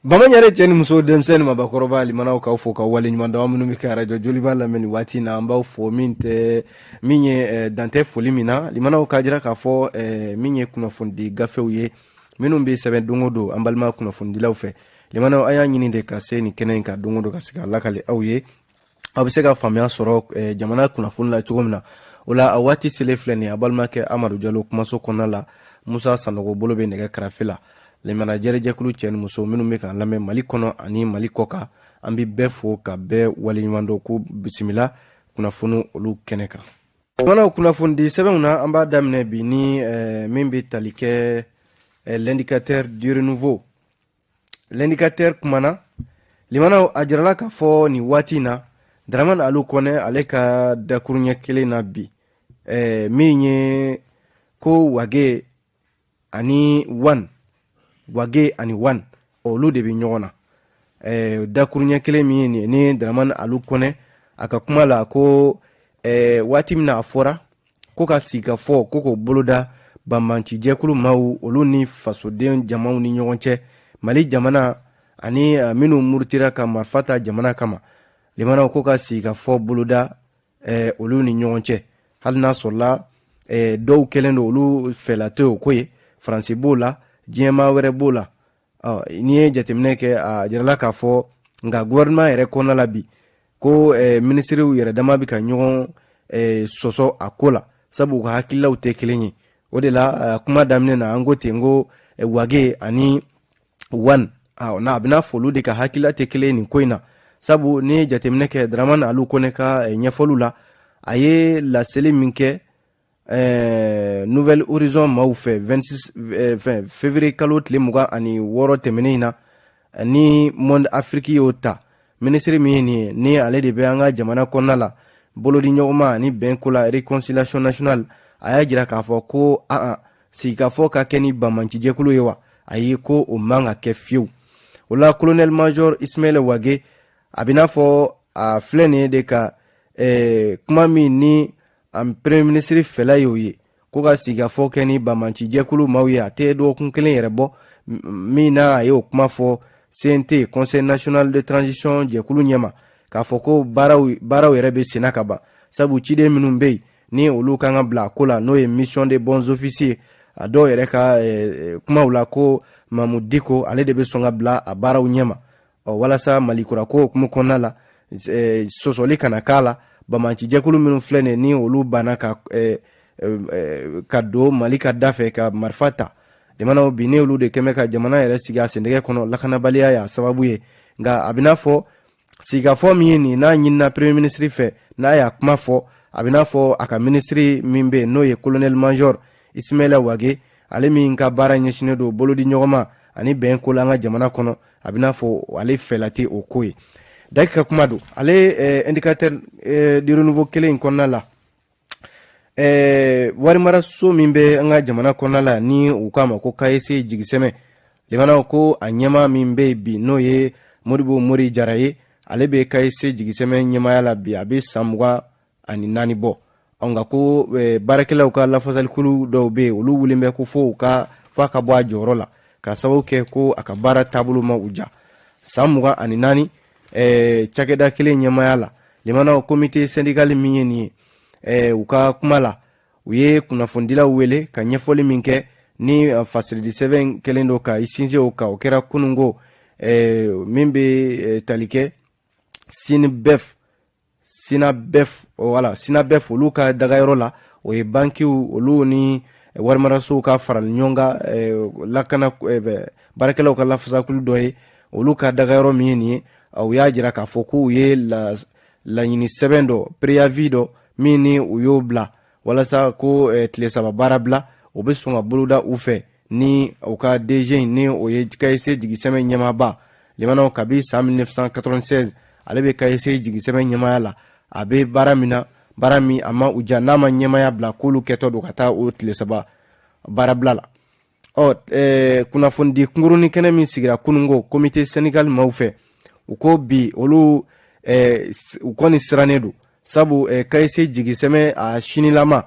Bamanyare jeni muso demseni mabakoroba limana ka fo ka wali nyuma da munu mi kara jo joli bala meni wati na amba fo minte minye dante foli mina limana ka jira ka fo minye kuna fundi gafeuye minu be sebe dongodo ambalma kuna fundi lawfe limana aya nyini de ka se ni kenen ka dongodo ka sika lakale awye abise ka famya soro jamana kuna funla chugomna ola awati selefleni abalma ke Amadou Diallo kuma so konala Musa Sanogo bolo be nega karafila le manager jekulu chen muso minu me kan lame Mali kono ani Mali koka ambi befo ka be wali nyando ku bisimila kuna funu olu keneka wana kuna fundi sebena amba damne bi ni mimbi talike l'indicateur du renouveau l'indicateur kumana limana ajrala ka fo ni watina Draman alu kone aleka dakurunya kele na bi minye ko wage ani one olu de bi nyona dakurunya kele mi ni Draman alu kone akakuma la ko wati mina afora ko ka sika fo ko boloda bambanci jekulu mawu olu ni fasoden jamaw ni nyonche Mali jamana ani minu murtira ka marfata jamana kama limana ko ka sika fo boloda olu ni nyonche halna sola dow kelendo olu felato koye France bola jema were bola ni jatemne ke jarala ka fo nga gouvernement ere kona labi ko ministre yere dama bi ka nyon soso akola sabu ka hakilla ute kelenyi odela kuma damne na angote ngo wage ani one na abina folu de ka hakilla te keleni koina sabu ni jatemne ke Draman alu koneka nyefolula aye la sele minke Nouvelle Horizon maufe 26 février kalot le muga ani woro temenina ni monde afriki yota ministre mini ni ale de beanga jamana konala bolodi nyoma ni benkula réconciliation nationale aya jira ka fo ko si ka fo ka keni bamanci jekulu yewa ayi ko o manga ke fiu wala colonel major Ismail Wage abina fo a flene de ka kuma mi ni am premier ministre fela yoye ko ga siga fo keni bamanci jekulu mawye ate do kun kelen yerebo mi na ayo kuma fo CNT Conseil national de transition jekulu nyama ka fo ko baraw yerebe sinakaba sabu chide minumbe ni olu kanga bla kola no mission de bons officiers ado yereka kuma ula ko Mamudiko ale de be songa bla a baraw nyama wala sa malikura ko kuma konala sosoli kana kala bamanci jekulu minu flene ni olu bana ka kado malika dafe ka marfata de mana obine olu de kemeka jamana yere siga sendege kono lakana balia ya sababu ye nga abina fo siga fo mini na nyina premier ministre fe na ya kuma fo abina fo aka ministre mimbe no ye colonel major Ismail Wage ale min ka bara nyeshine do bolodi nyogoma ani ben ko langa jamana kono abina fo ale felati okoye dakika kumadu ale indicateur du renouveau kele konna la wari mara so mimbe nga jamana konna la ni ukama ko kayese jigiseme limana ko anyama mimbe bi no ye moribo mori jaraye ale be kayese jigiseme nyama yala bi abi samwa ani nani bo onga ko barakela ka la fasal kulu do be ulu wulimbe ko fo ka fa ka bo ajorola ka sawuke ko akabara tabulu ma uja samwa ani nani chakeda kile nyamayala limana komite syndical minyeni uka kumala uye kuna fundila uwele ka nyefoli minke ni facility 7 kelendo ka isinze oka okera kunungo mimbe talike sinabef wala sinabef uluka dagayro la oye banki ulu ni warmaraso ka faral nyonga lakana barakela oka lafza kulu doye uluka dagayro minyeni au yajira ka foku ye la nyini sebendo preavido mini uyobla wala sa ko tlesa barabla obesunga buluda ufe ni uka DG ni oye kayse jigiseme nyama ba limana kabi sa 1996 alebe kayse jigiseme nyama yala abe barami ama ujanama nyama ya bla kulu keto do kata o tlesa barabla la kuna fundi kunguruni kene min sigira kunungo komite Senegal maufe uko bi olu ukoni siranedu sabu kayse jigiseme a shinilama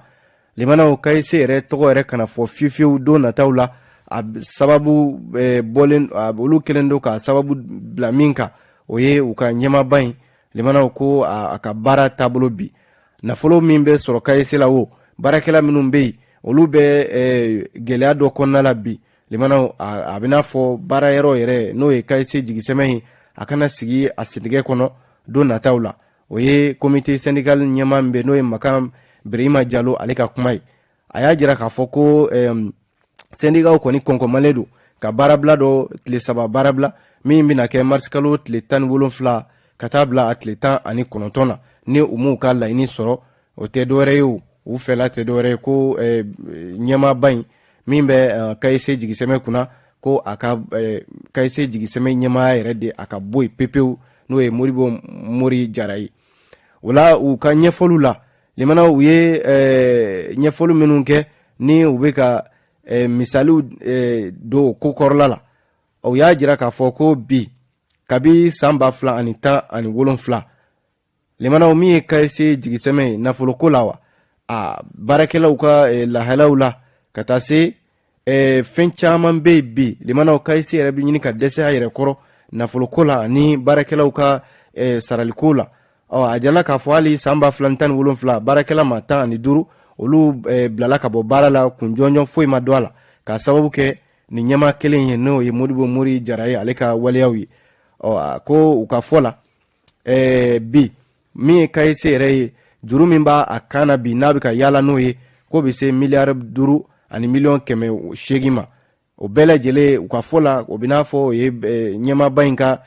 limana o kayse re togo re kana fo fifiu do na tawla a sababu bolen olu kelen do ka sababu bila min kan o ye u ka ɲɛmaaba in limana ko a ka baara taabolo bi nafolo min bɛ sɔrɔ KSC la o baarakɛla minnu bɛ yen olu bɛ gɛlɛya dɔ kɔnɔna la bi limana a bɛna fɔ baara yɔrɔ yɛrɛ n'o ye KSC jigisɛmɛ ye a kana sigi a sidigɛ kɔnɔ don nataw la o ye comité syndical ɲɛmaa min bɛ n'o ye Makam Birahima Jalo ale ka kuma ye a y'a jira k'a fɔ ko syndicat kɔni kɔnkɔnmalen don ka baarabila dɔ tile 3 baarabila min bɛna kɛ mars kalo tile 17 ka taa bila a tile 19 na ni u m'u ka laɲini sɔrɔ o tɛ dɔwɛrɛ ye u fɛla tɛ dɔwɛrɛ ye ko ɲɛmaaba in min bɛ KSC jigisɛmɛ kunna ko a ka KSC jigisɛmɛ ɲɛmaaya yɛrɛ de a ka bɔ yen pepewu n'o ye Modibo Mori Jara ye o la u ka ɲɛfɔliw la limana u ye ɲɛfɔli minnu kɛ ni u bɛ ka misaliw do ko kɔrɔla la o y'a jira k'a fɔ ko bi kabi san 2017 limana min ye KSC jigisɛmɛ ye nafoloko la wa a baarakɛlaw ka lahalaw la ka taa se fɛn caman bɛ yen bi limana KSC yɛrɛ bɛ ɲini ka dɛsɛ a yɛrɛ kɔrɔ nafoloko la ani baarakɛlaw ka saraliko la a jala k'a fɔ hali san 2017 baarakɛla ma 15 olu bilala ka bɔ baara la kun jɔnjɔn foyi ma don a la ka sababu kɛ ni ɲɛmaa kelen ye n'o ye Modibo Mori Jara ye ale ka waleyaw ye ko u ka fɔ la bi min ye KSC yɛrɛ ye juru min b'a a kan na bi n'a bɛ ka yaala n'o ye ko bɛ se miliyari 5 ani miliyɔn 800 ma o bɛɛ lajɛlen u ka fɔ la o bɛ n'a fɔ o ye ɲɛmaaba in ka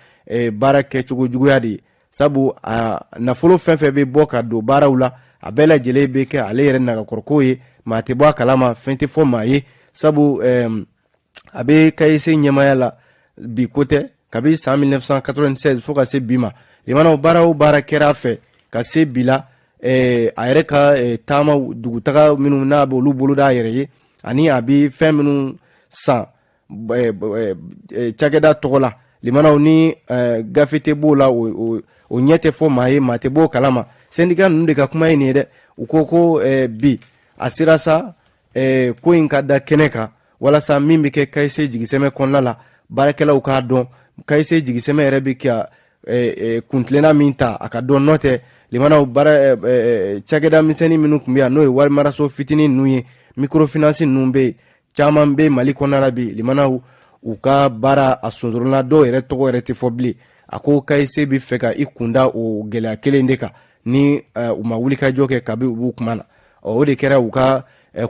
baara kɛcogo juguya de ye sabu a nafolo fɛn fɛn bɛ bɔ ka don baaraw la a bɛɛ lajɛlen bɛ kɛ ale yɛrɛ nagakɔrɔko ye maa tɛ bɔ a kalama fɛn tɛ fɔ maa ye sabu a bɛ KSC ɲɛmaaya la bi ko tɛ kabi san 1996 fo ka se bi ma limana baara o baara kɛra a fɛ ka se bi la a yɛrɛ ka taama dugutaga minnu n'a bɛ olu bolo d'a yɛrɛ ye ani a bɛ fɛn minnu san cakɛda tɔgɔ la limanaw ni gafe tɛ b'o la o ɲɛ tɛ fɔ maa ye maa tɛ b'o kalama syndicat ninnu de ka kuma ye nin ye dɛ u ko bi a sera sa ko in ka da kɛnɛ kan walasa min bɛ kɛ KSC jigisɛmɛ kɔnɔna la baarakɛlaw k'a dɔn KSC jigisɛmɛ yɛrɛ bɛ ka kuntilenna min ta a ka dɔn nɔ tɛ limanaw baara cakɛda misɛnnin minnu tun bɛ yan n'o ye warimaraso fitinin ninnu ye microfinance ninnu bɛ yen caman bɛ Mali kɔnɔna la bi limanaw u ka baara a sonsorola dɔw yɛrɛ tɔgɔ yɛrɛ tɛ fɔ bilen a ko KSC bɛ fɛ ka i kunda o gɛlɛya kelen de kan ni u ma wulikajɔ kɛ kabi u b'u kuma na o de kɛra u ka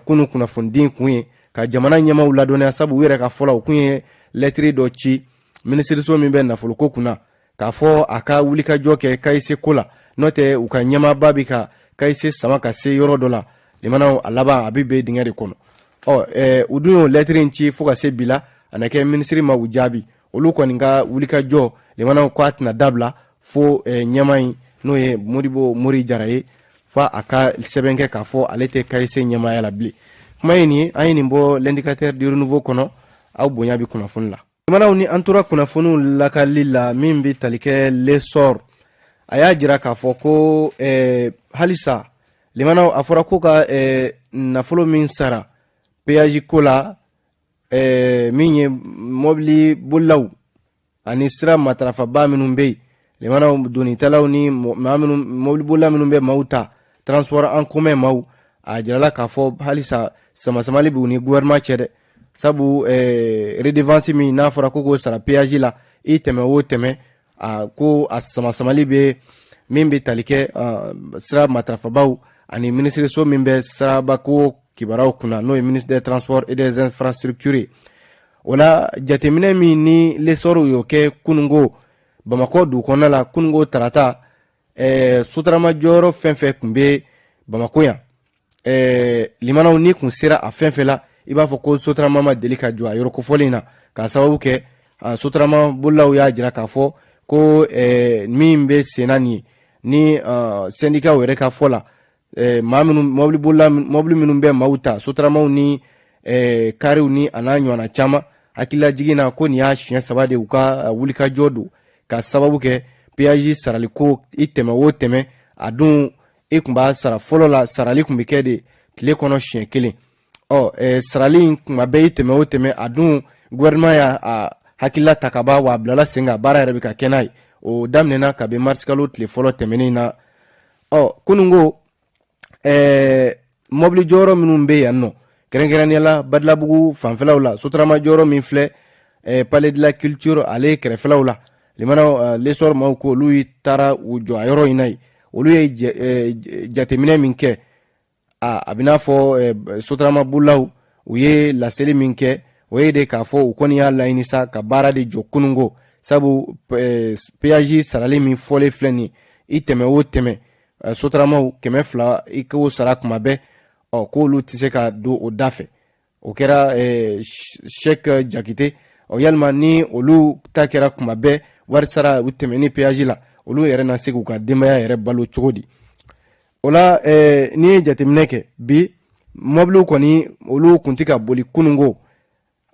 kunu kunnafonidi kun ye ka jamana ɲɛmaaw ladɔnniya sabu u yɛrɛ ka fɔla u kun ye lɛtiri dɔ ci minisiriso min bɛ nafoloko kunna k'a fɔ a ka wulikajɔ kɛ KSC ko la n'o tɛ u ka ɲɛmaaba bɛ ka KSC sama ka se yɔrɔ dɔ la limanaw a laban a bɛ bɛn dingɛ de kɔnɔ u dun y'o lɛtiri in ci fo ka se bi la a na kɛ minisiri ma u jaabi olu kɔni ka wulikajɔ limanaw ko a tɛna dabila fo ɲɛmaa in n'o ye Modibo Mori Jara ye fa a ka sɛbɛn kɛ k'a fɔ ale tɛ KSC ɲɛmaaya la bilen kuma ye nin ye an ye nin bɔ l'indicateur du renouveau kɔnɔ aw bonya bɛ kunnafoni la limanaw ni an tora kunnafoniw lakali la min bɛ tali kɛ l'essor a y'a jira k'a fɔ ko halisa limanaw a fɔra ko ka nafolo min sara péage ko la min ye mobili bolilaw ani sira matarafaba minnu bɛ yen limanaw donitalaw ni mobili bolila minnu bɛ maaw ta transport en commun maaw a jirala k'a fɔ halisa samasamali b'u ni gouvernement cɛ dɛ sabu redevance min n'a fɔra ko k'o sara péage la i tɛmɛ o tɛmɛ ko a samasamali bɛ min bɛ tali kɛ sira matarafabaw ani minisiriso min bɛ sirabako kibaraw kunna n'o ye ministre des transports et des infrastructures o la jateminɛ min ni l'essor y'o kɛ kunungo Bamako dugu kɔnɔna la kunungo tarata sotarama jɔyɔrɔ fɛn fɛn tun bɛ Bamako yan limanaw ni kun sera a fɛn fɛn la i b'a fɔ ko sotarama ma deli ka jɔ a yɔrɔ kofɔlen na k'a sababu kɛ sotarama bolilaw y'a jira k'a fɔ ko min bɛ senna nin ye ni syndicat yɛrɛ ka fɔ la maa minnu mobili minnu bɛ maaw ta sotaramaw ni kariw ni a n'a ɲɔgɔnna caman hakilila jiginna ko nin y'a siɲɛ 3 de u ka wulikajɔ don ka sababu kɛ péage saraliko i tɛmɛ o tɛmɛ a dun i kun b'a sara fɔlɔ la sarali kun bɛ kɛ de tile kɔnɔ siɲɛ 1 sarali kuma bɛɛ tɛmɛ o tɛmɛ a dun gouvernement y'a hakilila ta ka ban wa a bilala sen kan baara yɛrɛ bɛ ka kɛ n'a ye o daminɛna kabi mars kalo tile fɔlɔ tɛmɛnen na kunungo mobili jɔyɔrɔ minnu bɛ yan nɔ kɛrɛnkɛrɛnnenya la Badilabugu fanfɛlaw la Sotrama jɔyɔrɔ min filɛ Palais de la Culture ale kɛrɛfɛlaw la limana lesor maaw ko olu taara u jɔ a yɔrɔ in na ye olu ye jateminɛ min kɛ a bɛ n'a fɔ Sotrama bolaw u ye laseli min kɛ o ye de k'a fɔ u kɔni y'a laɲini sa ka baara de jɔ kunungo sabu péage sarali min fɔlen filɛ nin i tɛmɛ o tɛmɛ Sotramaw 200 i k'o sara kuma bɛɛ k'olu tɛ se ka don o da fɛ o kɛra Cheikh Jakite yalima ni olu ta kɛra kuma bɛɛ wari sara u tɛmɛ ni péage la olu yɛrɛ na se k'u ka denbaya yɛrɛ balo cogo di o la ni ye jateminɛ kɛ bi mobiliw kɔni olu kun tɛ ka boli kunungo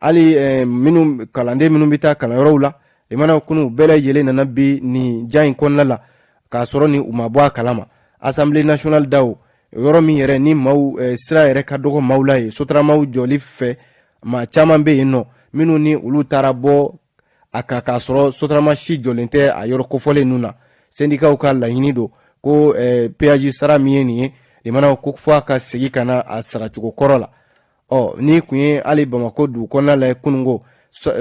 hali minnu kalanden minnu bɛ taa kalanyɔrɔw la i mana kunu bɛɛ lajɛlen nana bi nin ja in kɔnɔna la k'a sɔrɔ ni u ma bɔ a kalama Assemblée nationale daw yɔrɔ min yɛrɛ ni maaw sira yɛrɛ ka dɔgɔ maaw la ye Sotramaw jɔli fɛ maa caman bɛ yen nɔ minnu ni olu taara bɔ a kan k'a sɔrɔ Sotrama si jɔlen tɛ a yɔrɔ kofɔlen ninnu na syndicat ka laɲini don ko péage sara min ye nin ye i mana ko fɔ a ka segin ka na a saracogo kɔrɔ la ni kun ye hali Bamako dugu kɔnɔna la kunungo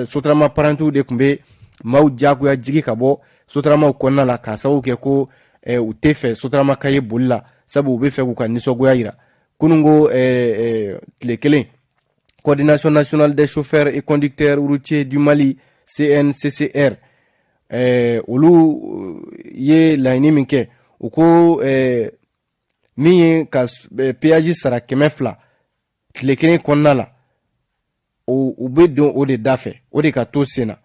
Sotrama parantiw de kun bɛ maaw jagoya jigi ka bɔ Sotramaw kɔnɔna la k'a sababu kɛ ko u tɛ fɛ Sotrama ka ye boli la sabu u bɛ fɛ k'u ka nisɔngoya jira kunungo tile kelen Coordination nationale des chauffeurs et conducteurs routiers du Mali CNCCR olu ye laɲini min kɛ u ko min ye ka péage sara 200 tile kelen kɔnɔna la u bɛ don o de da fɛ o de ka to sen na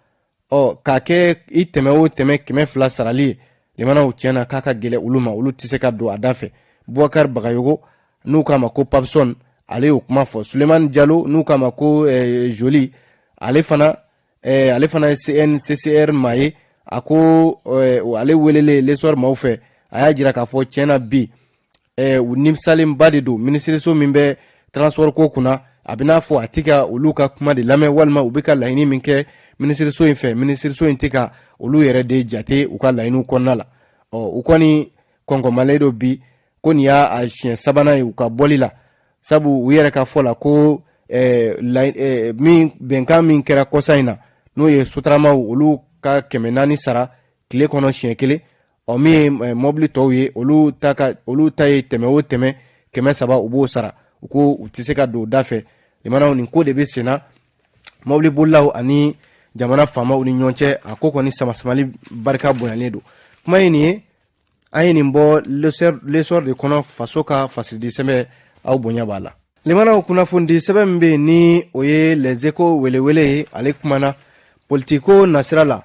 k'a kɛ i tɛmɛ o tɛmɛ 200 sarali ye limanaw tiɲɛna k'a ka gɛlɛ olu ma olu tɛ se ka don a da fɛ Boubacar Bagayogo n'u k'a ma ko Papson ale y'o kuma fɔ Suleiman Diallo n'u k'a ma ko Joli ale fana ye CNCCR maa ye a ko ale welele lesor maaw fɛ a y'a jira k'a fɔ tiɲɛna bi u nimisalenba de don minisiriso min bɛ transport ko kunna a bɛ n'a fɔ a tɛ ka olu ka kuma de lamɛn walima u bɛ ka laɲini min kɛ minisiriso in fɛ minisiriso in tɛ ka olu yɛrɛ de jate u ka laɲiniw kɔnɔna la u kɔni kɔnkɔmalen don bi ko nin y'a siɲɛ sabanan ye u ka bɔli la sabu u yɛrɛ ka fɔ la ko bɛnkan min kɛra kɔsa in na n'o ye Sotramaw olu ka 400 sara tile kɔnɔ siɲɛ kelen min ye mobili tɔw ye olu ta ye tɛmɛ o tɛmɛ 300 u b'o sara u ko u tɛ se ka don da fɛ limanaw nin ko de bɛ sen na mobili bolilaw ani jamana faamaw ni ɲɔgɔn cɛ a ko kɔni samasamali barika bonyalen don kuma ye nin ye an ye nin bɔ lesor de kɔnɔ faso ka fasidi sɛbɛn aw bonya b'a la limanaw kunnafoni sɛbɛn min bɛ yen ni o ye les échos welewele ye ale kumana politiko nasira la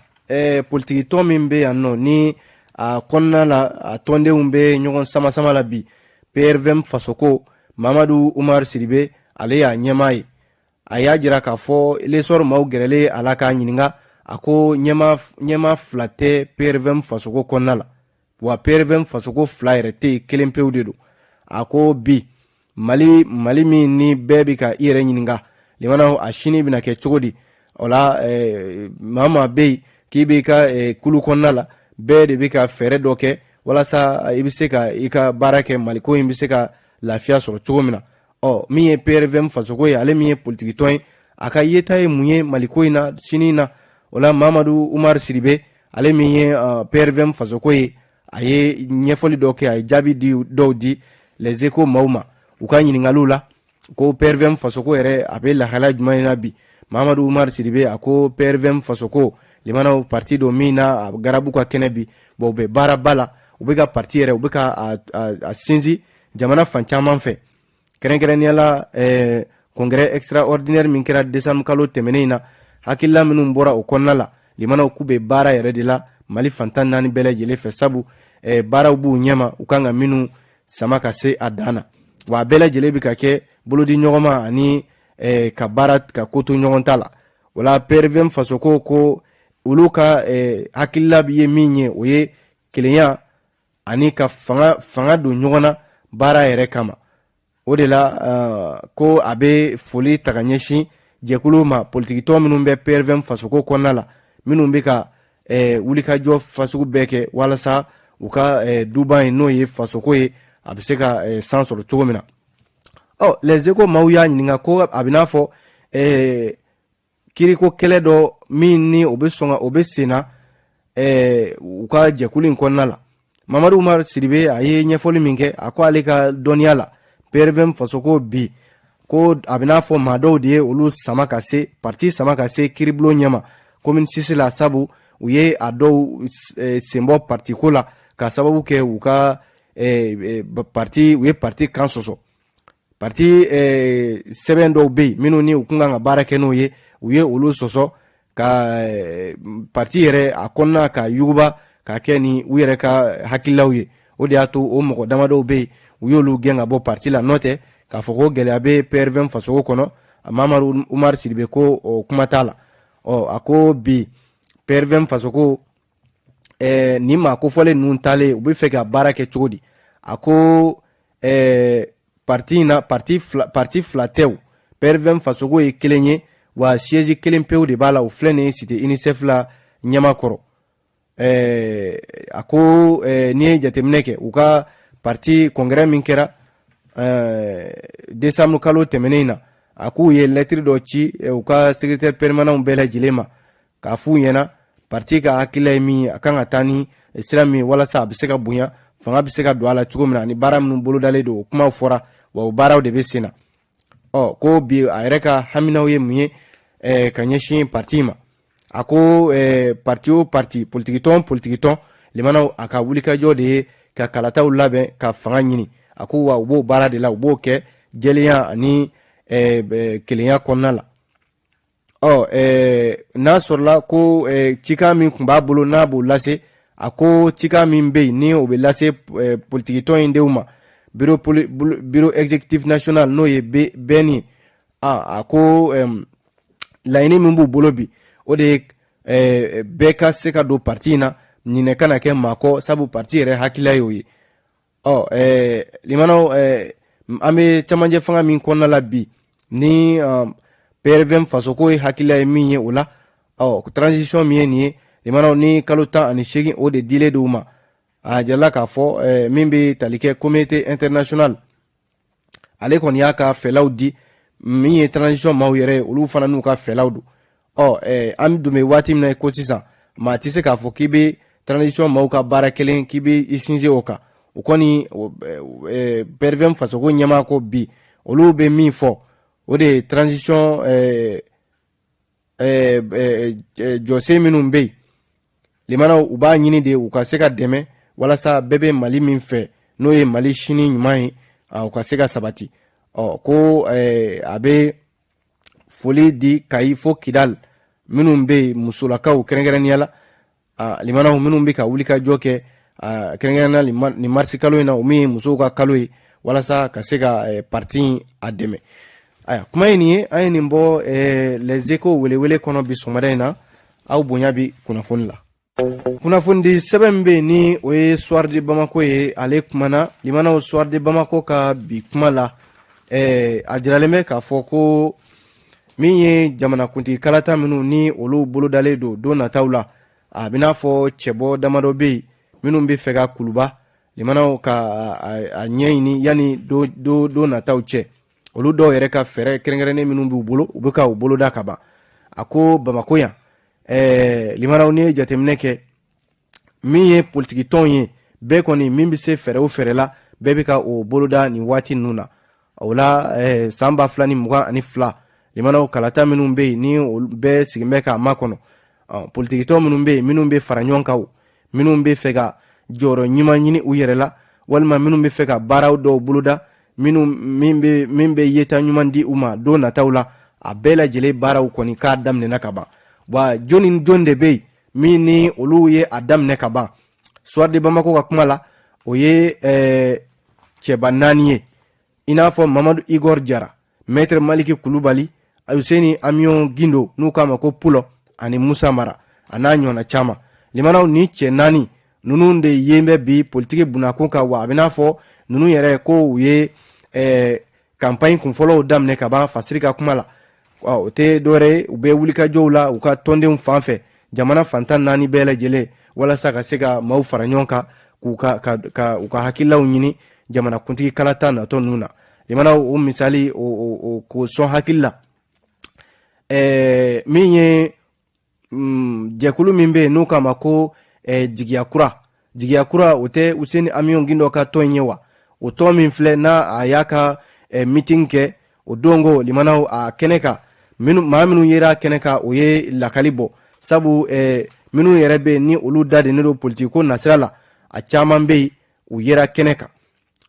politiki tɔn min bɛ yan nɔ ni a kɔnɔna la a tɔndenw bɛ ɲɔgɔn sama la bi PRVM fasoko Mamadu Umar Sidibe ale y'a ɲɛmaa ye a y'a jira k'a fɔ lesor maaw gɛrɛlen a la k'a ɲininka a ko ɲɛmaa fila tɛ PRVM fasoko kɔnɔna la wa PRVM fasoko fila yɛrɛ tɛ yen kelen pewu de don a ko bi Mali min ni bɛɛ bɛ ka i yɛrɛ ɲininka limanaw a sini bɛna kɛ cogo di o la maa bɛ yen k'i bɛ ka kulu kɔnɔna la bɛɛ de bɛ ka fɛɛrɛ dɔ kɛ walasa i bɛ se ka i ka baara kɛ Maliko in bɛ se ka lafiya sɔrɔ cogo min na min ye PRVM fasoko ye ale min ye politiki tɔn ye a ka yeta ye mun ye Maliko in na sini na o la Mamadu Umar Sidibe ale min ye PRVM fasoko ye a ye ɲɛfɔli dɔ kɛ a ye jaabi dɔw di les échos maaw ma u ka ɲininkaliw la ko PRVM fasoko yɛrɛ a bɛ lahala jumɛn na bi Mamadu Umar Sidibe a ko PRVM fasoko limanaw parti do min na a garabu ka kɛnɛ bi bon u bɛ baara ba la u bɛ ka parti yɛrɛ u bɛ ka a sinsin jamana fan caman fɛ kɛrɛnkɛrɛnnenya la congrès extraordinaire min kɛra décembre kalo tɛmɛnen na hakilila minnu bɔra o kɔnɔna la limanaw k'u bɛ baara yɛrɛ de la Mali fantan 4 bɛɛ lajɛlen fɛ sabu baaraw b'u ɲɛma u kan ka minnu sama ka se a dan na wa a bɛɛ lajɛlen bɛ ka kɛ bolodi ɲɔgɔnma ani ka baara ka ko to ɲɔgɔn ta la o la PRVM fasoko ko olu ka hakilila ye min ye o ye kelenya ani ka fanga don ɲɔgɔn na baara yɛrɛ kama o de la ko a bɛ foli ta ka ɲɛsin jɛkulu ma politikitɔ minnu bɛ PRVM fasoko kɔnɔna la minnu bɛ ka wulikajɔ fasugu bɛɛ kɛ walasa u ka duba in n'o ye fasoko ye a bɛ se ka san sɔrɔ cogo min na. Les Echos maaw y'a ɲininka ko a bɛ n'a fɔ kiriko kɛlɛ dɔ min ni o bɛ sɔn o bɛ sen na u ka jɛkulu in kɔnɔna la. Mamadu Umar Sidibe a ye ɲɛfɔli min kɛ a ko ale ka dɔnniya la PRVM fasoko bi ko a bɛ n'a fɔ maa dɔw de ye olu sama ka se parti sama ka se kiribulon ɲɛma commune 6 la sabu u ye a dɔw senbɔ parti ko la ka sababu kɛ u ka parti u ye parti kan sɔsɔ parti sɛbɛn dɔw bɛ yen minnu ni u kun kan ka baara kɛ n'o ye u ye olu sɔsɔ ka parti yɛrɛ a kɔnɔna ka yuguba ka kɛ ni u yɛrɛ ka hakililaw ye o de y'a to o mɔgɔ damadɔw bɛ yen u y'olu gɛn ka bɔ parti la n'o tɛ k'a fɔ ko gɛlɛya bɛ PRVM fasoko kɔnɔ Mamadu Umar Sidibe ko o kuma t'a la a ko bi PRVM fasoko ni maa kofɔlen ninnu talen u bɛ fɛ ka baara kɛ cogo di a ko parti fila tɛw PRVM fasoko ye kelen ye wa siège kelen pewu de b'a la o filɛ nin ye cité UNICEF la ɲɛmakɔrɔ a ko n'i ye jateminɛ kɛ u ka parti congrès min kɛra décembre kalo tɛmɛnen na a k'u ye lettre dɔ ci u ka secrétaire permanent bɛɛ lajɛlen ma k'a f'u ɲɛna parti ka hakilila ye min a kan ka taa ni sira min walasa a bɛ se ka bonya fanga bɛ se ka don a la cogo min na ni baara minnu bolodalen don o kumaw fɔra wa o baaraw de bɛ sen na ko bi a yɛrɛ ka haminaw ye mun ye ka ɲɛsin parti ma a ko parti o parti politikitɔn limanaw a ka wulikajɔ de ye ka kalataw labɛn ka fanga ɲini a ko wa u b'o baara de la u b'o kɛ jɛlenya ani kelenya kɔnɔna la n'a sɔrɔla ko cikan min tun b'a bolo n'a b'o lase a ko cikan min bɛ yen ni o bɛ lase politikitɔn in denw ma bureau exécutif national n'o ye bɛni a ko laɲini min b'u bolo bi o de ye bɛɛ ka se ka don parti in na ɲinɛ kana kɛ maa kɔ sabu parti yɛrɛ hakilila y'o ye limanaw an bɛ cɛmancɛ fanga min kɔnɔna la bi ni PRVM fasoko ye hakilila ye min ye o la transition min ye nin ye limanaw ni kalo 18 o de dilen d'u ma a jirala k'a fɔ min bɛ tali kɛ communauté international ale kɔni y'a ka fɛlaw di min ye transition maaw yɛrɛ ye olu fana n'u ka fɛlaw don an dun bɛ waati min na ko sisan maa tɛ se k'a fɔ k'i bɛ transition maaw ka baara kelen k'i bɛ i sinsin o kan o kɔni PRVM fasoko ɲɛmaa ko bi olu bɛ min fɔ o de ye transition jɔsen minnu bɛ yen limanaw u b'a ɲini de u ka se ka dɛmɛ walasa bɛɛ bɛ Mali min fɛ n'o ye Mali sini ɲuman ye u ka se ka sabati ko a bɛ foli di Kayi fo Kidal minnu bɛ yen musolakaw kɛrɛnkɛrɛnnenya la limanaw minnu bɛ ka wulikajɔ kɛ kɛrɛnkɛrɛnnenya ni marisi kalo in na o min ye musow ka kalo ye walasa ka se ka parti a dɛmɛ kuma ye nin ye an ye nin bɔ Les Echos welewele kɔnɔ bi sɔgɔmada in na aw bonya bi kunnafoni la kunnafoni di sɛbɛn min bɛ yen ni o ye Soir de Bamako ye ale kumana limanaw Soir de Bamako ka bi kuma la a jiralen bɛ k'a fɔ ko min ye jamanakuntigi kalata minnu ni olu bolodalen don nataw la a bɛ n'a fɔ cɛbɔ damadɔ bɛ yen minnu bɛ fɛ ka kuluba limanaw ka a ɲɛɲini yanni don nataw cɛ olu dɔw yɛrɛ ka fɛɛrɛ kɛrɛnkɛrɛnnen minnu b'u bolo u bɛ ka u boloda ka ban a ko Bamako yan limanaw ni ye jateminɛ kɛ min ye politikitɔn ye bɛɛ kɔni min bɛ se fɛɛrɛ o fɛɛrɛ la bɛɛ bɛ ka o boloda nin waati ninnu na o la san 2022 limanaw kalata minnu bɛ yen ni olu bɛɛ sigin bɛ k'a makɔnɔ politikitɔn minnu bɛ yen minnu bɛ fara ɲɔgɔn kan minnu bɛ fɛ ka jɔyɔrɔ ɲuman ɲini u yɛrɛ la walima minnu bɛ fɛ ka baaraw dɔw boloda min bɛ yeta ɲuman di u ma don nataw la a bɛɛ lajɛlen baaraw kɔni k'a daminɛna ka ban wa jɔn ni jɔn de bɛ yen min ni olu ye a daminɛ ka ban Soir de Bamako ka kuma la o ye cɛba 4 ye i n'a fɔ Mamadu Igor Jara Maître Maliki Kulubali Hussein Amion Gindo n'u k'a ma ko Pulo ani Musa Mara a n'a ɲɔgɔnna caman limanaw ni cɛ 4 ninnu de yen bɛ bi politiki bunakun kan wa a bɛ n'a fɔ ninnu yɛrɛ ko u ye campagne kun fɔlɔw daminɛ ka ban fasiri ka kuma la o tɛ dɔwɛrɛ u bɛ wulikajɔw la u ka tɔndenw fan fɛ jamana fantan naani bɛɛ lajɛlen walasa ka se ka maaw fara ɲɔgɔn kan k'u ka hakililaw ɲini jamana kuntigi kalata natɔ ninnu na limana o misali k'o sɔn hakili la min ye jɛkulu min bɛ yen n'o k'a ma ko jigiya kura o tɛ Useni Amion Gindo ka tɔn ye wa o tɔn min filɛ n'a a y'a ka meeting kɛ o dongo limanaw a kɛnɛ kan maa minnu yera kɛnɛ kan o ye lakali bɔ sabu minnu yɛrɛ bɛ ni olu da de ne do politique ko nasira la a caman bɛ u yera kɛnɛ kan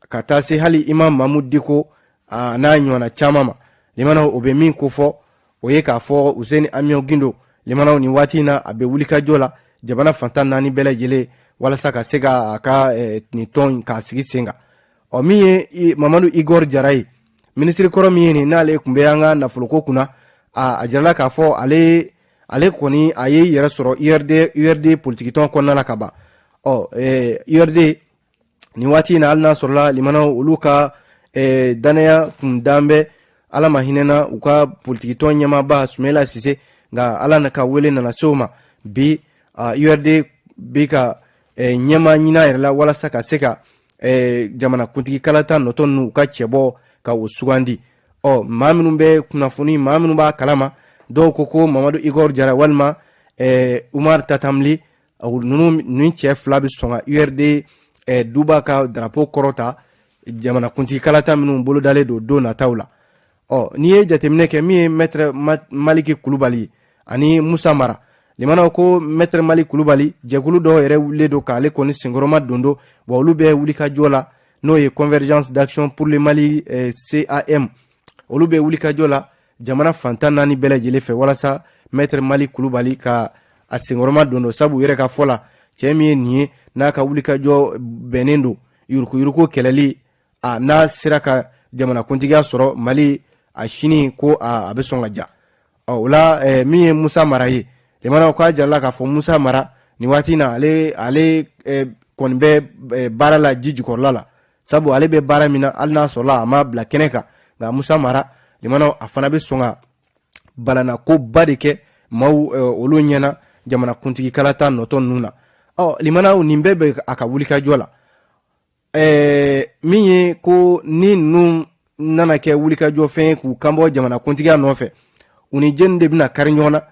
ka taa se hali Imam Mahmud Diko n'a ɲɔgɔnna caman ma limanaw o bɛ min ko fɔ o ye k'a fɔ Useni Amion Gindo limanaw ni waati in na a bɛ wulikajɔ la jamana fantan naani bɛɛ lajɛlen walasa ka se ka a ka nin tɔn k'a sigi sen kan min ye Mamadu Igor Jara ye ministre kɔrɔ min ye nin n'ale tun bɛ an ka nafoloko kunna a jarala k'a fɔ ale kɔni a ye yɛrɛ sɔrɔ URD politique tɔn kɔnɔna la ka ban URD ni waati in na hali n'a sɔrɔla limanaw olu ka danaya kun dan bɛ ala ma hinɛna u ka politique tɔn ɲɛmaaba Sumela Sise nka ala na ka wele nana se o ma bi URD bɛ ka ɲɛma ɲina yɛrɛ la walasa ka se ka jamana kuntigi kalata nɔtɔ ninnu u ka cɛbɔ ka o sugandi maa minnu bɛ kunnafoni maa minnu b'a kalama dɔw ko Mamadu Igor Jara walima Umar Tatamli ninnu cɛ fila bɛ sɔn ka URD duba ka drapeau kɔrɔta jamana kuntigi kalata minnu bolodalen don nataw la n'i ye jateminɛ kɛ min ye Maître Maliki Kulubali ani Musa Mara limanaw ko Maître Maliki Kulubali jɛkulu dɔw yɛrɛ wulilen don k'ale kɔni senkɔrɔma dondo wa olu bɛ wulikajɔ la n'o ye Convergence d'Action pour le Mali CAM olu bɛ wulikajɔ la jamana fantan naani bɛɛ lajɛlen fɛ walasa Maître Maliki Kulubali ka a senkɔrɔma dondo sabu yɛrɛ ka fɔ la cɛ min ye nin ye n'a ka wulikajɔ bɛnnen don yuruku kɛlɛli n'a sera ka jamana kuntigiya sɔrɔ Mali a sini ko a bɛ sɔn ka ja o la min ye Musa Mara ye limanaw k'a jarala k'a fɔ Musa Mara ni waati in na ale kɔni bɛ baara la ji jukɔrɔla la sabu ale bɛ baara min na hali n'a sɔrɔla a ma bila kɛnɛ kan nka Musa Mara limanaw a fana bɛ sɔn ka balana ko ba de kɛ maaw olu ɲɛna jamana kuntigi kalata nɔtɔ ninnu na limanaw nin bɛɛ bɛ a ka wulikajɔ la min ye ko ni ninnu nana kɛ wulikajɔ fɛn ye k'u kanbɔ jamana kuntigiya nɔfɛ u ni jeni de bɛna kari ɲɔgɔn na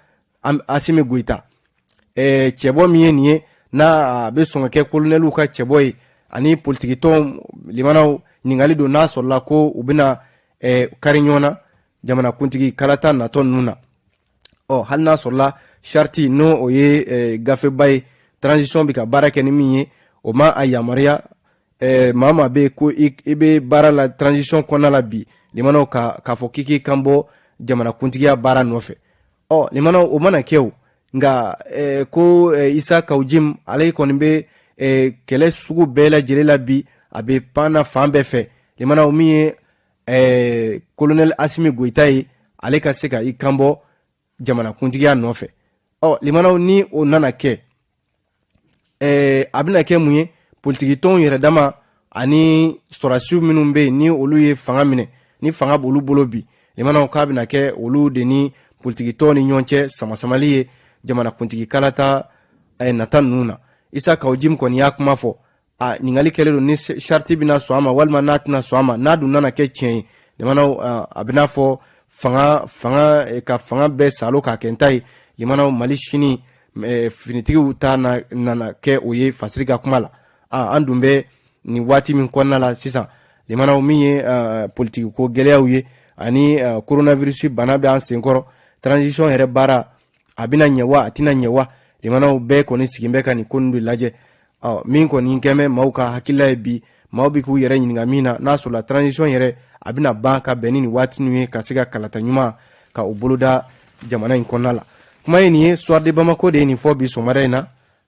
Asimi Goita cɛbɔ min ye nin ye n'a bɛ sɔn ka kɛ colonel ka cɛbɔ ye ani politique tɔn limanaw ɲininkali don n'a sɔrɔla ko u bɛna kari ɲɔgɔn na jamana kuntigi kalata natɔ ninnu na hali n'a sɔrɔla charte n'o o ye gafeba ye transition bɛ ka baara kɛ ni min ye o ma a yamaruya maa maa bɛ ko i bɛ baara la transition kɔnɔna la bi limanaw k'a fɔ k'i kan bɔ jamana kuntigiya baara nɔfɛ limanaw o mana kɛ o nka ko Isa Kawujim ale kɔni bɛ kɛlɛ sugu bɛɛ lajɛlen la bi a bɛ panna fan bɛɛ fɛ limanaw min ye colonel Asimi Goita ye ale ka se ka i kan bɔ jamana kuntigiya nɔfɛ limanaw ni o nana kɛ a bɛna kɛ mun ye politique tɔnw yɛrɛ dama ani sɔrɔdasiw minnu bɛ yen ni olu ye fanga minɛ ni fanga b'olu bolo bi limanaw k'a bɛna kɛ olu de ni politique tɔnw ni ɲɔgɔn cɛ samasamali ye jamana kuntigi kalata nata ninnu na Isa Kawujim kɔni y'a kuma fɔ ɲininkali kɛlen don ni charte bɛna sɔn a ma walima n'a tɛna sɔn a ma n'a dun nana kɛ tiɲɛ ye limanaw a bɛna fɔ ka fanga bɛɛ salo k'a kɛ n ta ye limanaw Mali sini finitigiw ta nana kɛ o ye fasiri ka kuma la an dun bɛ nin waati min kɔnɔna la sisan limanaw min ye politique ko gɛlɛyaw ye ani coronavirus bana bɛ an senkɔrɔ transition yɛrɛ baara a bɛna ɲɛ wa a tɛna ɲɛ wa limanaw bɛɛ kɔni sigin bɛ ka nin ko ninnu de lajɛ min kɔni kɛmɛ maaw ka hakilila ye bi maaw bɛ k'u yɛrɛ ɲininka min na n'a sɔrɔla transition yɛrɛ a bɛna ban ka bɛn ni nin waati ninnu ye ka se ka kalata ɲuman ka u boloda jamana in kɔnɔna la kuma ye nin ye soir de Bamako de ye nin fɔ bi sɔgɔmada in na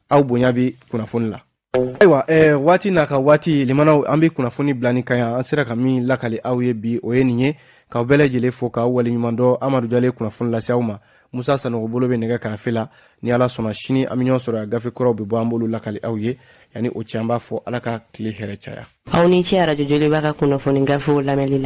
aw bonya bɛ kunnafoni la. Ayiwa waati n'a ka waati limanaw an bɛ kunnafoni bila ni kan yan an sera ka min lakali aw ye bi o ye nin ye k'aw bɛɛ lajɛlen fo k'aw waleɲuman dɔn Amadu Jalo kunnafoni lase aw ma Musa Sanogo bolo bɛ nɛgɛ karafe la ni Ala sɔnna sini an bɛ ɲɔgɔn sɔrɔ gafe kɔrɔw bɛ bɔ an bolo lakali aw ye yanni o cɛ an b'a fɔ Ala ka tile hɛrɛ caya. Aw ni ce radio Joliba ka kunnafoni gafew lamɛnli la.